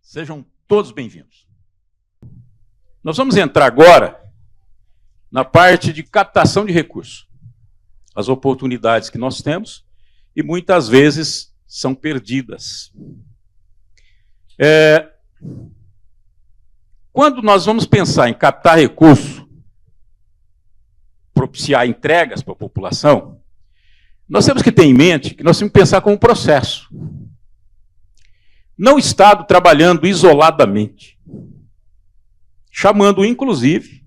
Sejam todos bem-vindos. Nós vamos entrar agora na parte de captação de recursos. As oportunidades que nós temos e muitas vezes são perdidas. Quando nós vamos pensar em captar recursos, propiciar entregas para a população, nós temos que ter em mente que nós temos que pensar como um processo. Não o Estado trabalhando isoladamente, chamando, inclusive,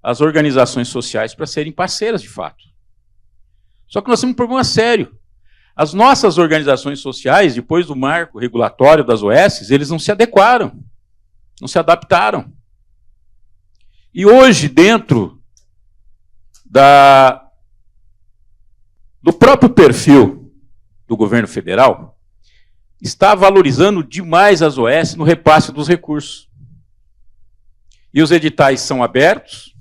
as organizações sociais para serem parceiras de fato. Só que nós temos um problema sério. As nossas organizações sociais, depois do marco regulatório das OS, eles não se adequaram, não se adaptaram. E hoje, dentro do próprio perfil do governo federal, está valorizando demais as OS no repasse dos recursos. E os editais são abertos,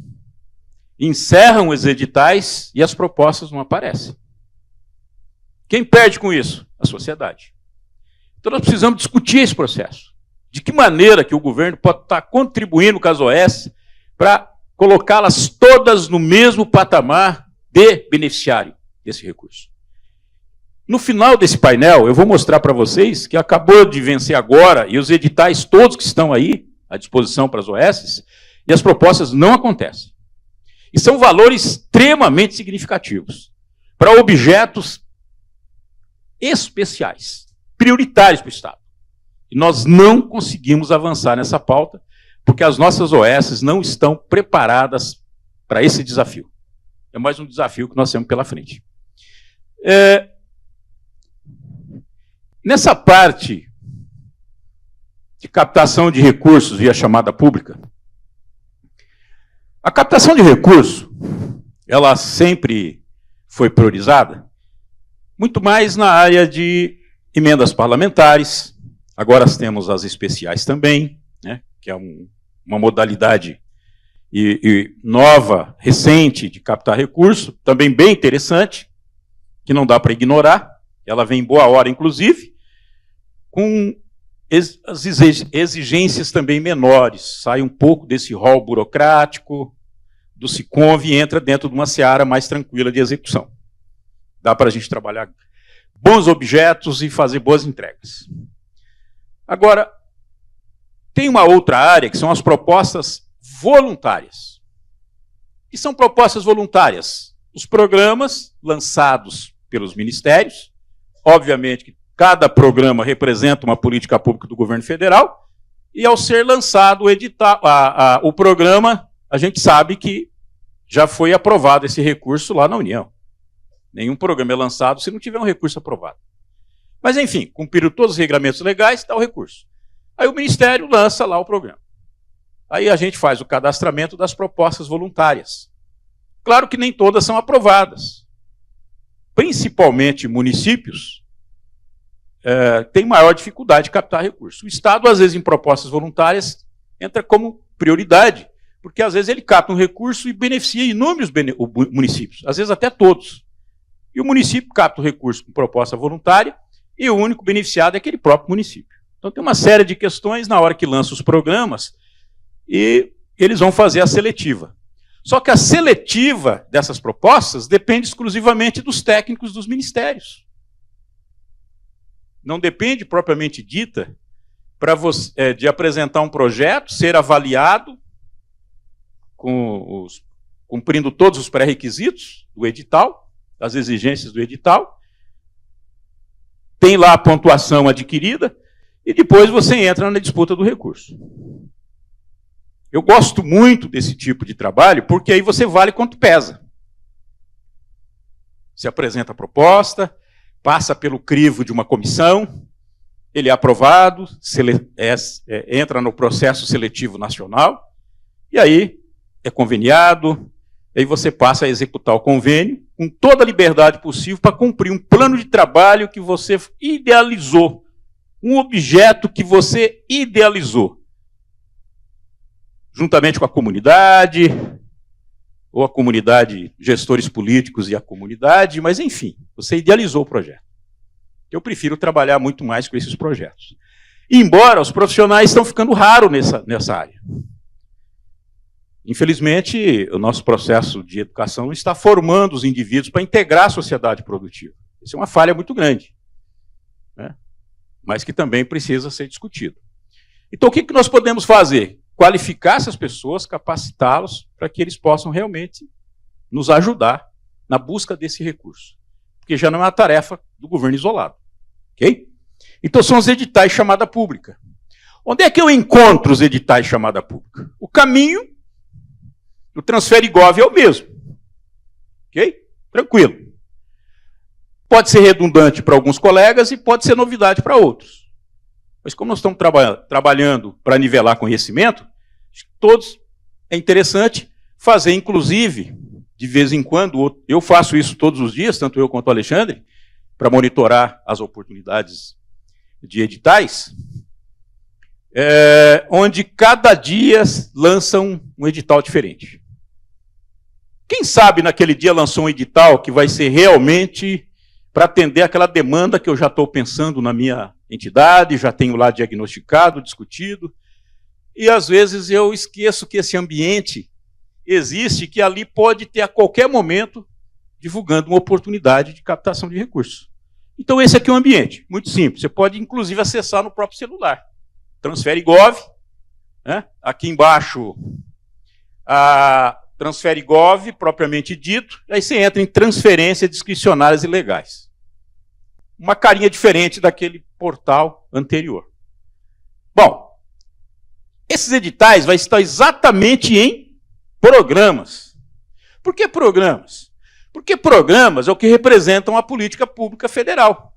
encerram os editais e as propostas não aparecem. Quem perde com isso? A sociedade. Então nós precisamos discutir esse processo. De que maneira que o governo pode estar contribuindo com as OS para colocá-las todas no mesmo patamar de beneficiário desse recurso. No final desse painel, eu vou mostrar para vocês que acabou de vencer agora, e os editais todos que estão aí à disposição para as OS, e as propostas não acontecem. E são valores extremamente significativos para objetos especiais, prioritários para o Estado. E nós não conseguimos avançar nessa pauta, porque as nossas OS não estão preparadas para esse desafio. É mais um desafio que nós temos pela frente. Nessa parte de captação de recursos via chamada pública, a captação de recursos, ela sempre foi priorizada, muito mais na área de emendas parlamentares. Agora temos as especiais também, né, que é uma modalidade nova, recente, de captar recurso, também bem interessante, que não dá para ignorar. Ela vem em boa hora, inclusive, com as exigências também menores. Sai um pouco desse rol burocrático, do Siconv, e entra dentro de uma seara mais tranquila de execução. Dá para a gente trabalhar bons objetos e fazer boas entregas. Agora, tem uma outra área, que são as propostas voluntárias. E são propostas voluntárias. Os programas lançados pelos ministérios, obviamente que cada programa representa uma política pública do governo federal, e ao ser lançado o programa, a gente sabe que já foi aprovado esse recurso lá na União. Nenhum programa é lançado se não tiver um recurso aprovado. Mas, enfim, cumpriram todos os regramentos legais, dá o recurso. Aí o Ministério lança lá o programa. Aí a gente faz o cadastramento das propostas voluntárias. Claro que nem todas são aprovadas. Principalmente municípios têm maior dificuldade de captar recursos. O Estado, às vezes, em propostas voluntárias, entra como prioridade, porque às vezes ele capta um recurso e beneficia inúmeros municípios, às vezes até todos. E o município capta o recurso com proposta voluntária e o único beneficiado é aquele próprio município. Então tem uma série de questões na hora que lança os programas e eles vão fazer a seletiva. Só que a seletiva dessas propostas depende exclusivamente dos técnicos dos ministérios. Não depende, propriamente dita, de apresentar um projeto, ser avaliado, cumprindo todos os pré-requisitos do edital, das exigências do edital, tem lá a pontuação adquirida, e depois você entra na disputa do recurso. Eu gosto muito desse tipo de trabalho, porque aí você vale quanto pesa. Você apresenta a proposta, passa pelo crivo de uma comissão, ele é aprovado, entra no processo seletivo nacional, e aí é conveniado, aí você passa a executar o convênio com toda a liberdade possível para cumprir um plano de trabalho que você idealizou, um objeto que você idealizou, juntamente com a comunidade, ou a comunidade, gestores políticos e a comunidade, mas enfim, você idealizou o projeto. Eu prefiro trabalhar muito mais com esses projetos. Embora os profissionais estão ficando raros nessa área. Infelizmente, o nosso processo de educação está formando os indivíduos para integrar a sociedade produtiva. Isso é uma falha muito grande, né? Mas que também precisa ser discutido. Então, o que nós podemos fazer? Qualificar essas pessoas, capacitá-los, para que eles possam realmente nos ajudar na busca desse recurso. Porque já não é uma tarefa do governo isolado. Ok? Então, são os editais de chamada pública. Onde é que eu encontro os editais de chamada pública? O caminho do Transferigov é o mesmo. Ok? Tranquilo. Pode ser redundante para alguns colegas e pode ser novidade para outros. Mas como nós estamos trabalhando para nivelar conhecimento, todos é interessante fazer, inclusive, de vez em quando, eu faço isso todos os dias, tanto eu quanto o Alexandre, para monitorar as oportunidades de editais, onde cada dia lançam um edital diferente. Quem sabe naquele dia lançou um edital que vai ser realmente para atender aquela demanda que eu já estou pensando na minha entidade, já tenho lá diagnosticado, discutido, e às vezes eu esqueço que esse ambiente existe, que ali pode ter a qualquer momento divulgando uma oportunidade de captação de recursos. Então esse aqui é um ambiente, muito simples, você pode inclusive acessar no próprio celular. Transferigov, né? Aqui embaixo a Transferigov, propriamente dito, aí você entra em transferências discricionárias e legais. Uma carinha diferente daquele portal anterior. Bom, esses editais vão estar exatamente em programas. Por que programas? Porque programas é o que representam a política pública federal.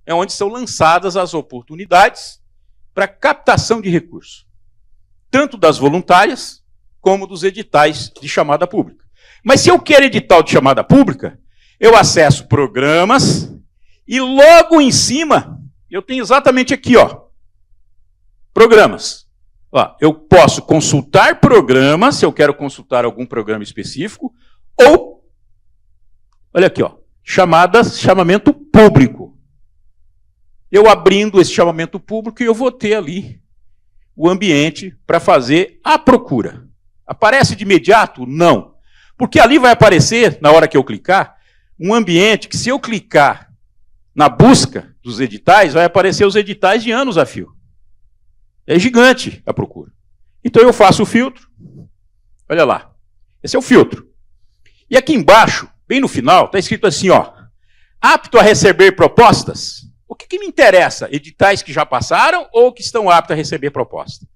É onde são lançadas as oportunidades para captação de recursos, tanto das voluntárias como dos editais de chamada pública. Mas se eu quero edital de chamada pública, eu acesso programas e logo em cima eu tenho exatamente aqui, ó, programas. Ó, eu posso consultar programas, se eu quero consultar algum programa específico, ou, olha aqui, ó, chamamento público. Eu abrindo esse chamamento público, eu vou ter ali o ambiente para fazer a procura. Aparece de imediato? Não. Porque ali vai aparecer, na hora que eu clicar, um ambiente que, se eu clicar na busca dos editais, vai aparecer os editais de anos a fio. É gigante a procura. Então eu faço o filtro. Olha lá. Esse é o filtro. E aqui embaixo, bem no final, está escrito assim, ó, apto a receber propostas. O que me interessa? Editais que já passaram ou que estão aptos a receber proposta?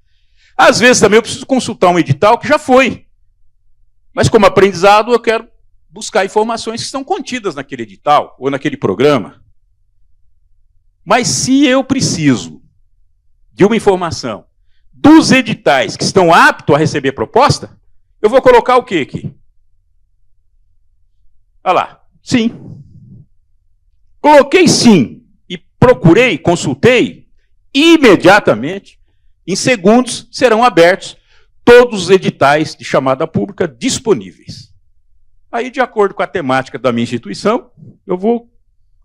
Às vezes também eu preciso consultar um edital que já foi. Mas como aprendizado eu quero buscar informações que estão contidas naquele edital ou naquele programa. Mas se eu preciso de uma informação dos editais que estão aptos a receber proposta, eu vou colocar o quê aqui? Olha lá, sim. Coloquei sim e procurei, consultei, imediatamente, em segundos, serão abertos todos os editais de chamada pública disponíveis. Aí, de acordo com a temática da minha instituição, eu vou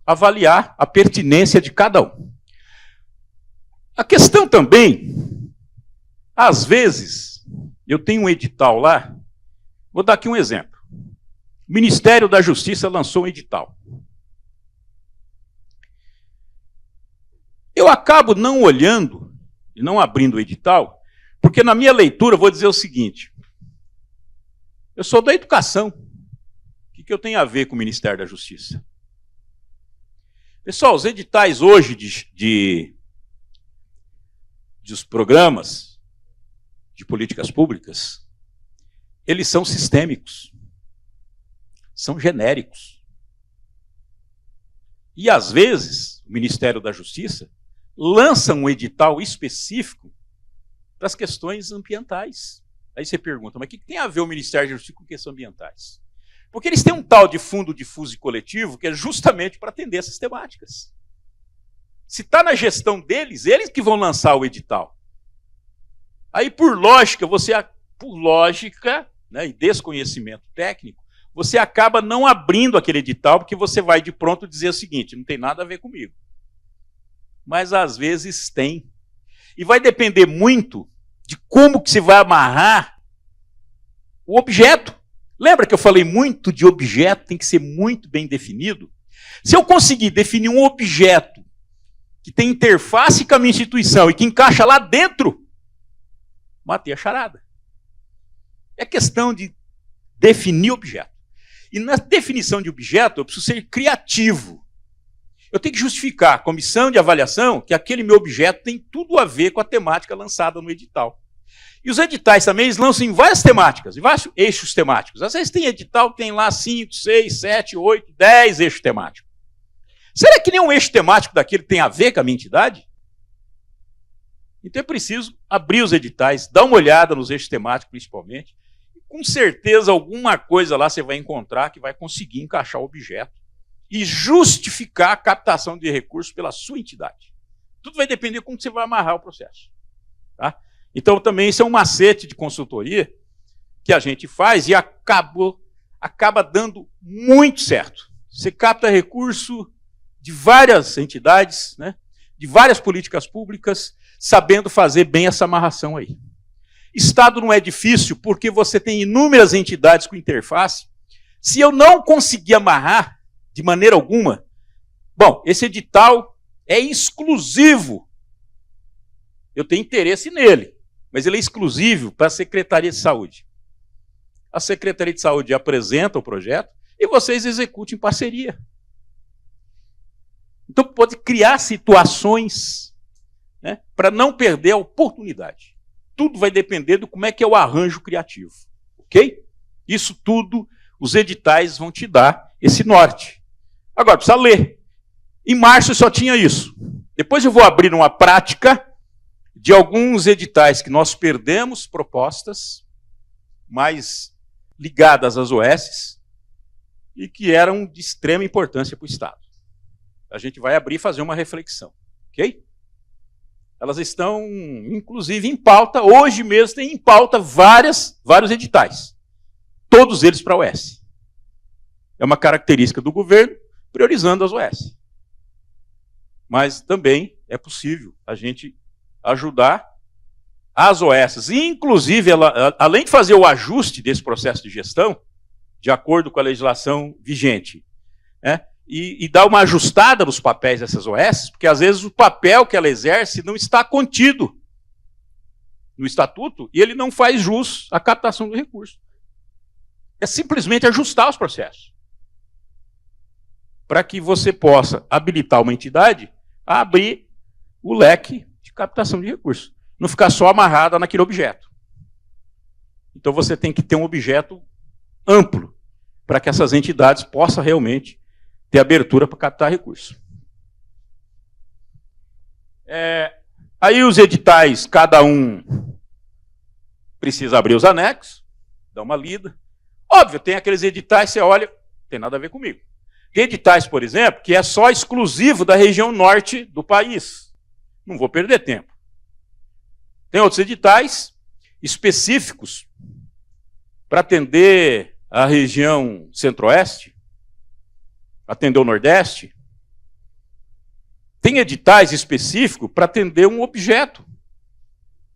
avaliar a pertinência de cada um. A questão também, às vezes, eu tenho um edital lá, vou dar aqui um exemplo. O Ministério da Justiça lançou um edital. Eu acabo não olhando e não abrindo o edital, porque na minha leitura eu vou dizer o seguinte, eu sou da educação, o que eu tenho a ver com o Ministério da Justiça? Pessoal, os editais hoje dos programas de políticas públicas, eles são sistêmicos, são genéricos. E, às vezes, o Ministério da Justiça lança um edital específico para as questões ambientais. Aí você pergunta, mas o que tem a ver o Ministério da Justiça com questões ambientais? Porque eles têm um tal de fundo difuso e coletivo que é justamente para atender essas temáticas. Se está na gestão deles, eles que vão lançar o edital. Aí, por lógica, né, e desconhecimento técnico, você acaba não abrindo aquele edital, porque você vai de pronto dizer o seguinte, não tem nada a ver comigo. Mas, às vezes, tem. E vai depender muito de como que se vai amarrar o objeto. Lembra que eu falei muito de objeto, tem que ser muito bem definido? Se eu conseguir definir um objeto que tem interface com a minha instituição e que encaixa lá dentro, matei a charada. É questão de definir objeto. E na definição de objeto, eu preciso ser criativo. Eu tenho que justificar à comissão de avaliação que aquele meu objeto tem tudo a ver com a temática lançada no edital. E os editais também eles lançam em várias temáticas, em vários eixos temáticos. Às vezes tem edital que tem lá 5, 6, 7, 8, 10 eixos temáticos. Será que nenhum eixo temático daquele tem a ver com a minha entidade? Então é preciso abrir os editais, dar uma olhada nos eixos temáticos principalmente, e com certeza alguma coisa lá você vai encontrar que vai conseguir encaixar o objeto e justificar a captação de recursos pela sua entidade. Tudo vai depender de como você vai amarrar o processo. Tá? Então também isso é um macete de consultoria que a gente faz e acaba dando muito certo. Você capta recurso de várias entidades, né, de várias políticas públicas, sabendo fazer bem essa amarração aí. Estado não é difícil porque você tem inúmeras entidades com interface. Se eu não conseguir amarrar de maneira alguma, bom, esse edital é exclusivo. Eu tenho interesse nele, mas ele é exclusivo para a Secretaria de Saúde. A Secretaria de Saúde apresenta o projeto e vocês executam em parceria. Então pode criar situações, né, para não perder a oportunidade. Tudo vai depender de como é que é o arranjo criativo. Ok? Isso tudo, os editais vão te dar esse norte. Agora, precisa ler. Em março só tinha isso. Depois eu vou abrir uma prática de alguns editais que nós perdemos propostas mais ligadas às OS e que eram de extrema importância para o Estado. A gente vai abrir e fazer uma reflexão. Ok? Elas estão, inclusive, em pauta. Hoje mesmo tem em pauta vários editais. Todos eles para a OS. É uma característica do governo, priorizando as OS. Mas também é possível a gente ajudar as OS. Inclusive, além de fazer o ajuste desse processo de gestão, de acordo com a legislação vigente, né, e dar uma ajustada nos papéis dessas OS, porque às vezes o papel que ela exerce não está contido no estatuto e ele não faz jus à captação do recurso. É simplesmente ajustar os processos. Para que você possa habilitar uma entidade a abrir o leque de captação de recursos. Não ficar só amarrada naquele objeto. Então você tem que ter um objeto amplo para que essas entidades possam realmente ter abertura para captar recursos. Aí os editais, cada um precisa abrir os anexos, dar uma lida. Óbvio, tem aqueles editais, você olha, não tem nada a ver comigo. Tem editais, por exemplo, que é só exclusivo da região norte do país. Não vou perder tempo. Tem outros editais específicos para atender a região centro-oeste, atender o Nordeste. Tem editais específicos para atender um objeto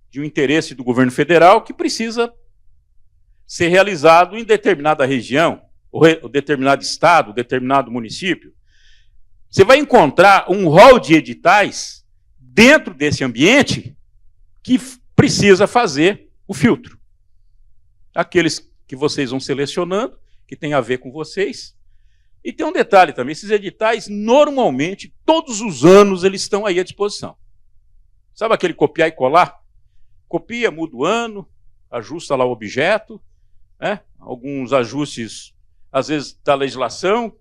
de um interesse do governo federal que precisa ser realizado em determinada região, ou determinado estado, determinado município. Você vai encontrar um rol de editais dentro desse ambiente que precisa fazer o filtro. Aqueles que vocês vão selecionando, que tem a ver com vocês. E tem um detalhe também, esses editais, normalmente, todos os anos, eles estão aí à disposição. Sabe aquele copiar e colar? Copia, muda o ano, ajusta lá o objeto, né? Alguns ajustes, às vezes, da legislação,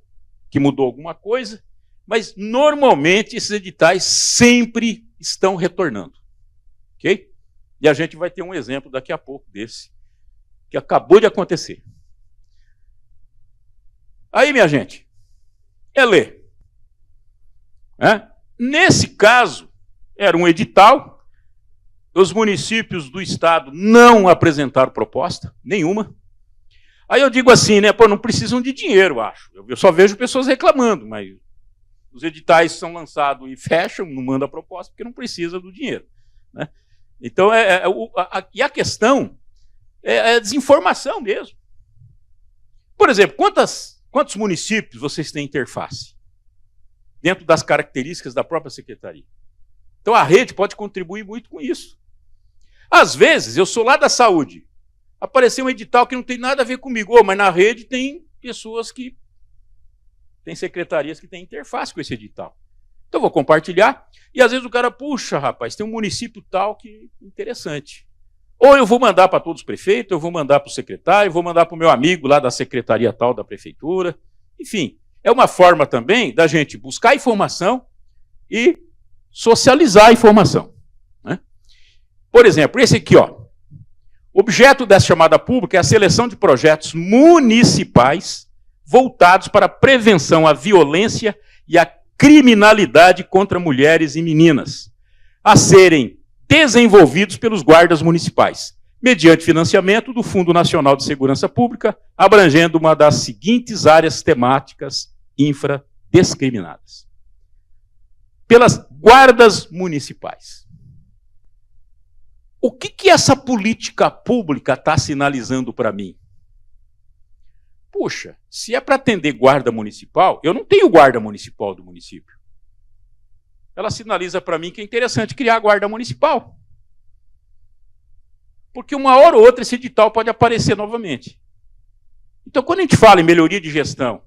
que mudou alguma coisa, mas, normalmente, esses editais sempre estão retornando. Ok? E a gente vai ter um exemplo daqui a pouco desse, que acabou de acontecer. Aí, minha gente, é ler. Nesse caso, era um edital, os municípios do estado não apresentaram proposta nenhuma. Aí eu digo assim, né, pô, não precisam de dinheiro, eu acho. Eu só vejo pessoas reclamando, mas os editais são lançados e fecham, não mandam a proposta, porque não precisa do dinheiro. né? Então, e a questão é a desinformação mesmo. Por exemplo, quantos municípios vocês têm interface? Dentro das características da própria secretaria. Então, a rede pode contribuir muito com isso. Às vezes, eu sou lá da saúde, apareceu um edital que não tem nada a ver comigo, mas na rede tem pessoas que tem secretarias que têm interface com esse edital. Então, eu vou compartilhar, e às vezes o cara, puxa, rapaz, tem um município tal que é interessante. Ou eu vou mandar para todos os prefeitos, eu vou mandar para o secretário, eu vou mandar para o meu amigo lá da secretaria tal da prefeitura. Enfim, é uma forma também da gente buscar informação e socializar a informação, né? Por exemplo, esse aqui, ó. O objeto dessa chamada pública é a seleção de projetos municipais voltados para a prevenção à violência e à criminalidade contra mulheres e meninas, a serem desenvolvidos pelos guardas municipais, mediante financiamento do Fundo Nacional de Segurança Pública, abrangendo uma das seguintes áreas temáticas infradiscriminadas. Pelas guardas municipais. O que essa política pública está sinalizando para mim? Puxa, se é para atender guarda municipal, eu não tenho guarda municipal do município. Ela sinaliza para mim que é interessante criar a guarda municipal. Porque uma hora ou outra esse edital pode aparecer novamente. Então, quando a gente fala em melhoria de gestão,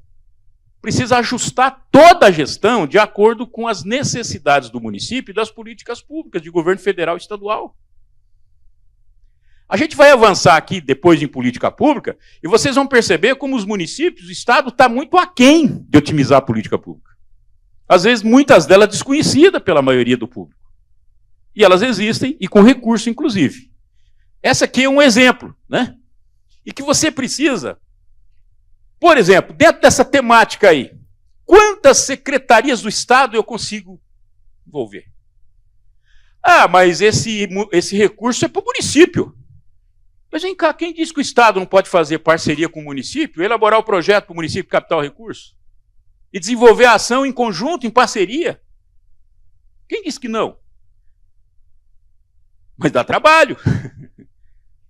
precisa ajustar toda a gestão de acordo com as necessidades do município e das políticas públicas de governo federal e estadual. A gente vai avançar aqui depois em política pública e vocês vão perceber como os municípios, o Estado está muito aquém de otimizar a política pública. Às vezes, muitas delas desconhecidas pela maioria do público. E elas existem, e com recurso, inclusive. Essa aqui é um exemplo, né? E que você precisa, por exemplo, dentro dessa temática aí, quantas secretarias do Estado eu consigo envolver? Ah, mas esse recurso é para o município. Mas vem cá, quem diz que o Estado não pode fazer parceria com o município, elaborar o projeto para o município captar o recurso? E desenvolver a ação em conjunto, em parceria? Quem disse que não? Mas dá trabalho.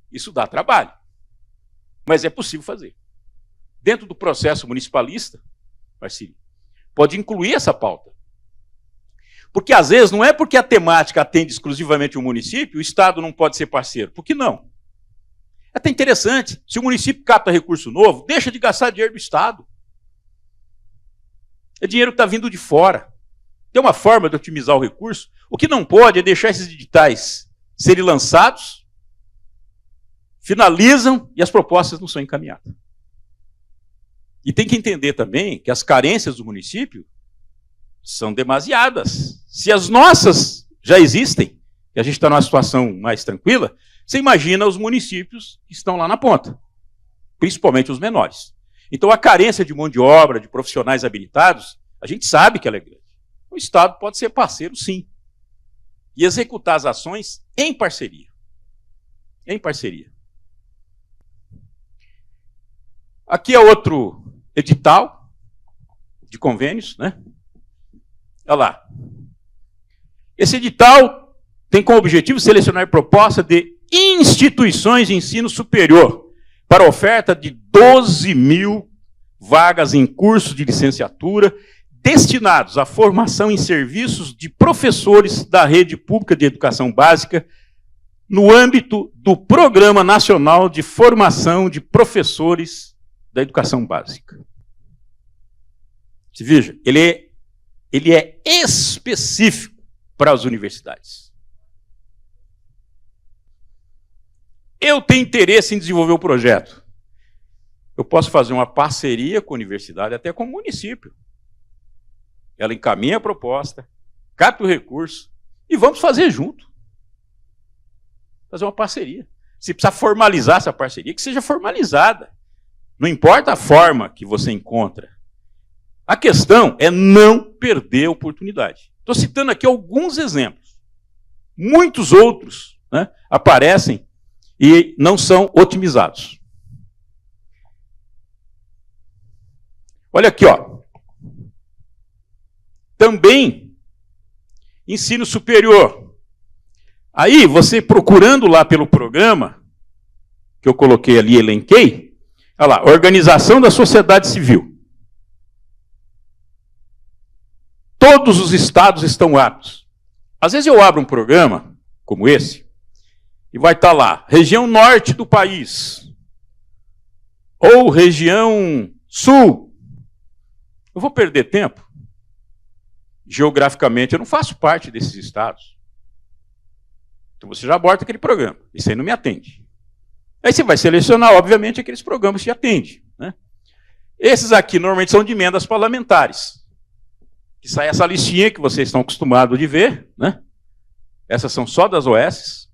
Isso dá trabalho. Mas é possível fazer. Dentro do processo municipalista, parceria, pode incluir essa pauta. Porque, às vezes, não é porque a temática atende exclusivamente o município, o Estado não pode ser parceiro. Por que não? É até interessante. Se o município capta recurso novo, deixa de gastar dinheiro do Estado. É dinheiro que está vindo de fora. Tem uma forma de otimizar o recurso. O que não pode é deixar esses editais serem lançados, finalizam e as propostas não são encaminhadas. E tem que entender também que as carências do município são demasiadas. Se as nossas já existem, e a gente está numa situação mais tranquila, você imagina os municípios que estão lá na ponta, principalmente os menores. Então, a carência de mão de obra, de profissionais habilitados, a gente sabe que ela é grande. O Estado pode ser parceiro, sim, e executar as ações em parceria. Em parceria. Aqui é outro edital de convênios, né? Olha lá. Esse edital tem como objetivo selecionar proposta de instituições de ensino superior para oferta de 12 mil vagas em cursos de licenciatura destinados à formação em serviços de professores da rede pública de educação básica no âmbito do Programa Nacional de Formação de Professores da Educação Básica. Se veja, ele é específico para as universidades. Eu tenho interesse em desenvolver o projeto. Eu posso fazer uma parceria com a universidade, até com o município. Ela encaminha a proposta, capta o recurso e vamos fazer junto. Fazer uma parceria. Se precisar formalizar essa parceria, que seja formalizada. Não importa a forma que você encontra. A questão é não perder a oportunidade. Estou citando aqui alguns exemplos. Muitos outros, né, aparecem e não são otimizados. Olha aqui, ó. Também, ensino superior. Aí, você procurando lá pelo programa, que eu coloquei ali, elenquei, olha lá, Organização da Sociedade Civil. Todos os estados estão aptos. Às vezes eu abro um programa, como esse, e vai estar lá, região norte do país, ou região sul. Eu vou perder tempo? Geograficamente, eu não faço parte desses estados. Então você já aborta aquele programa. Isso aí não me atende. Aí você vai selecionar, obviamente, aqueles programas que te atendem, né? Esses aqui, normalmente, são de emendas parlamentares. Que sai essa listinha que vocês estão acostumados de ver, né? Essas são só das OS.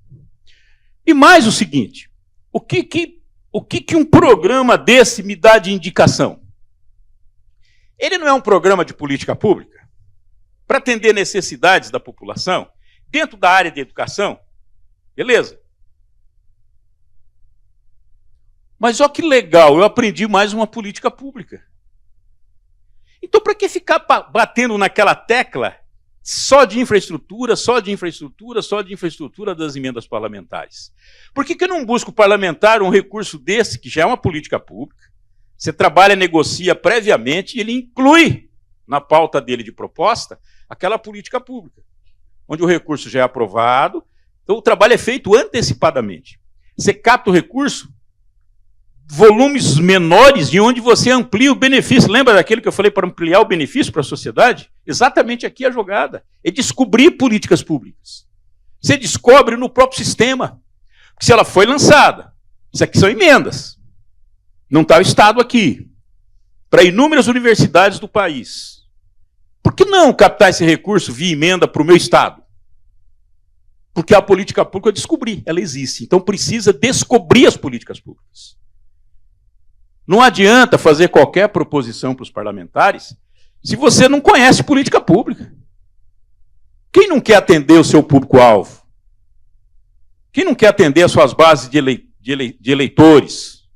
E mais o seguinte, o que um programa desse me dá de indicação? Ele não é um programa de política pública para atender necessidades da população dentro da área de educação? Beleza. Mas olha que legal, eu aprendi mais uma política pública. Então, para que ficar batendo naquela tecla só de infraestrutura, só de infraestrutura, só de infraestrutura das emendas parlamentares? Por que eu não busco parlamentar um recurso desse, que já é uma política pública? Você trabalha, negocia previamente e ele inclui na pauta dele de proposta aquela política pública, onde o recurso já é aprovado. Então, o trabalho é feito antecipadamente. Você capta o recurso, volumes menores, de onde você amplia o benefício. Lembra daquele que eu falei para ampliar o benefício para a sociedade? Exatamente aqui a jogada. É descobrir políticas públicas. Você descobre no próprio sistema. Porque se ela foi lançada, isso aqui são emendas. Não está o Estado aqui. Para inúmeras universidades do país. Por que não captar esse recurso via emenda para o meu Estado? Porque a política pública eu descobri, ela existe. Então precisa descobrir as políticas públicas. Não adianta fazer qualquer proposição para os parlamentares se você não conhece política pública. Quem não quer atender o seu público-alvo? Quem não quer atender as suas bases de eleitores?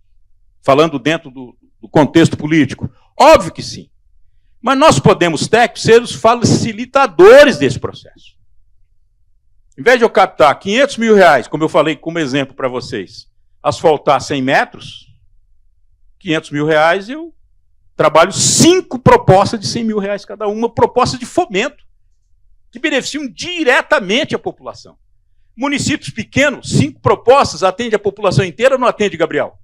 Falando dentro do contexto político? Óbvio que sim. Mas nós podemos, técnicos, ser os facilitadores desse processo. Em vez de eu captar 500 mil reais, como eu falei como exemplo para vocês, asfaltar 100 metros, 500 mil reais, eu trabalho 5 propostas de 100 mil reais cada uma, proposta de fomento, que beneficiam diretamente a população. Municípios pequenos, 5 propostas, atende a população inteira ou não atende, Gabriel?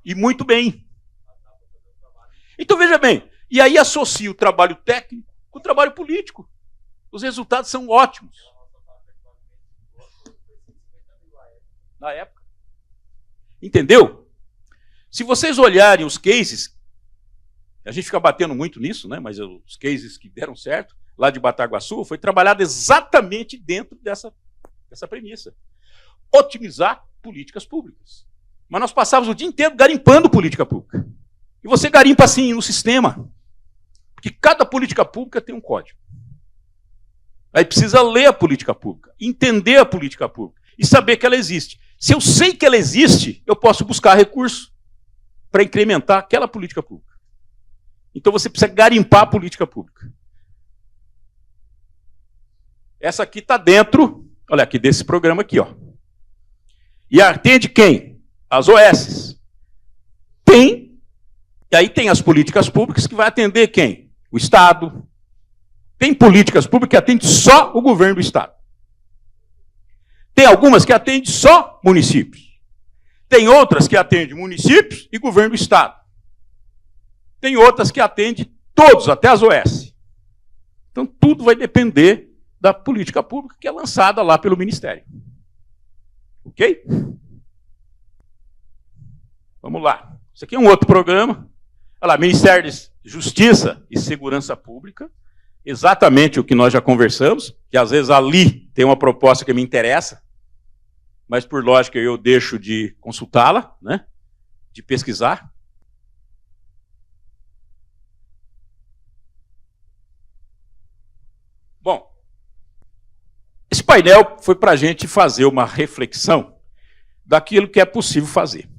E muito bem. Então, veja bem, e aí associa o trabalho técnico com o trabalho político. Os resultados são ótimos. Na época. Entendeu? Se vocês olharem os cases, a gente fica batendo muito nisso, né? Mas os cases que deram certo, lá de Bataguaçu, foi trabalhado exatamente dentro dessa premissa. Otimizar políticas públicas. Mas nós passávamos o dia inteiro garimpando política pública. E você garimpa assim no sistema. Porque cada política pública tem um código. Aí precisa ler a política pública, entender a política pública e saber que ela existe. Se eu sei que ela existe, eu posso buscar recurso para incrementar aquela política pública. Então você precisa garimpar a política pública. Essa aqui está dentro, olha aqui, desse programa aqui, ó. E atende quem? As OS. E aí tem as políticas públicas que vai atender quem? O Estado. Tem políticas públicas que atendem só o governo do Estado. Tem algumas que atendem só municípios. Tem outras que atendem municípios e governo do Estado. Tem outras que atendem todos, até as OS. Então, tudo vai depender da política pública que é lançada lá pelo Ministério. Ok? Vamos lá. Isso aqui é um outro programa. Olha lá, Ministério de Justiça e Segurança Pública. Exatamente o que nós já conversamos, que às vezes ali tem uma proposta que me interessa, mas por lógica eu deixo de consultá-la, né? De pesquisar. Bom, esse painel foi para a gente fazer uma reflexão daquilo que é possível fazer.